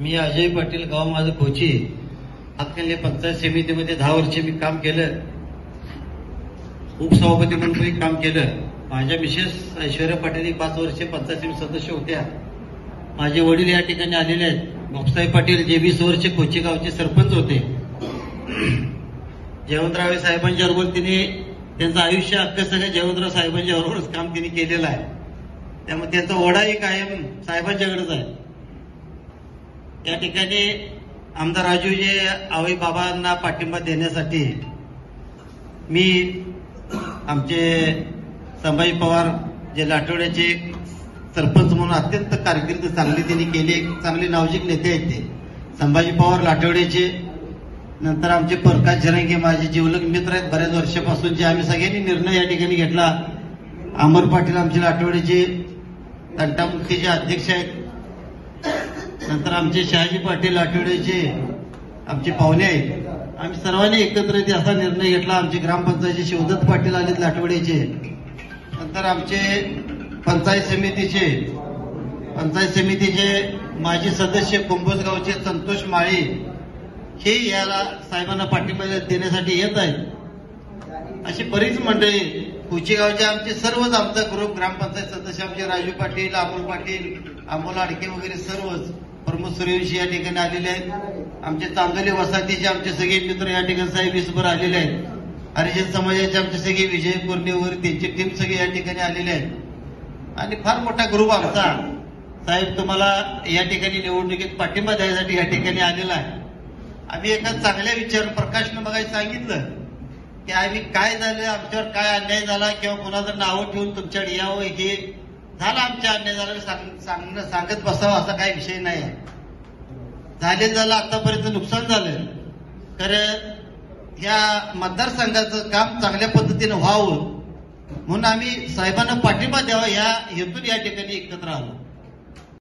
मी अजय पाटील, गाव माझं कोची. हातकणंगले पंचायत समितीमध्ये 10 वर्ष मी काम केलं. उपसभापती म्हणून काम केलं. माझ्या मिसेस ऐश्वर्या पाटील 5 वर्ष पंचायत समिती सदस्य होत्या. माझे वडील या ठिकाणी आलेले आहेत. बापूसाहेब पाटील जे 20 वर्ष कोची गावचे सरपंच होते. जयवंतराव साहेबांच्या बरोबर तिने त्यांचं आयुष्य अख्खं सगळं जयवंतराव साहेबांच्या बरोबरच काम तिने केलेलं आहे. त्यामुळे त्यांचा ओढाही कायम साहेबांच्याकडेच आहे. या ठिकाणी आमदार राजूजी आवई बाबांना पाठिंबा देण्यासाठी मी आमचे संभाजी पवार जे लाटवड्याचे सरपंच म्हणून अत्यंत कारकीर्द चांगली त्यांनी केली. चांगले नावजिक नेते आहेत ते संभाजी पवार लाटवड्याचे. नंतर आमचे प्रकाश जरंगे माझे जिवलग मित्र आहेत बऱ्याच वर्षापासून, जे आम्ही सगळ्यांनी निर्णय या ठिकाणी घेतला. अमर पाटील आमचे लाटवड्याचे तंटामुक्तीचे अध्यक्ष आहेत. नंतर आमचे शहाजी पाटील लाटवड्याचे आमचे पाहुणे आहेत. आम्ही सर्वांनी एकत्र असा निर्णय घेतला. आमचे ग्रामपंचायतचे शिवदत्त पाटील आलेत लाटवड्याचे. नंतर आमचे पंचायत समितीचे माजी सदस्य कुंभोजगावचे संतोष माळी हे याला साहेबांना पाठिंबा देण्यासाठी येत आहेत. अशी बरीच मंडळी कुचेगावचे आमचे सर्वच आमचा ग्रुप ग्रामपंचायत सदस्य आमचे राजू पाटील, अमोल पाटील, अमोल आडके वगैरे सर्वच प्रमोद सूर्यवंशी या ठिकाणी आलेले आहेत. आमचे चांदोली वसाहतीचे आमचे सगळे मित्र या ठिकाणी साहेब इसभर आलेले आहेत. हरिजन समाजाचे आमचे सगळे विजय पूर्णे वगैरे त्यांची टीम सगळे या ठिकाणी आलेले आहेत. आणि फार मोठा ग्रुप आमचा साहेब तुम्हाला या ठिकाणी निवडणुकीत पाठिंबा द्यायसाठी या ठिकाणी आलेला आहे. आम्ही एका चांगल्या विचार प्रकाशनं बघायला सांगितलं की आम्ही काय झालं, आमच्यावर काय अन्याय झाला किंवा कोणाचं नावं ठेवून तुमच्याकडे यावं हे झालं, आमच्या अन्याय झालं सांगत बसावं असा काही विषय नाही. झालं आतापर्यंत नुकसान झालं. खरं या मतदारसंघाचं काम चांगल्या पद्धतीनं व्हावं म्हणून आम्ही साहेबांना पाठिंबा द्यावा या हेतून या ठिकाणी एकत्र आलो.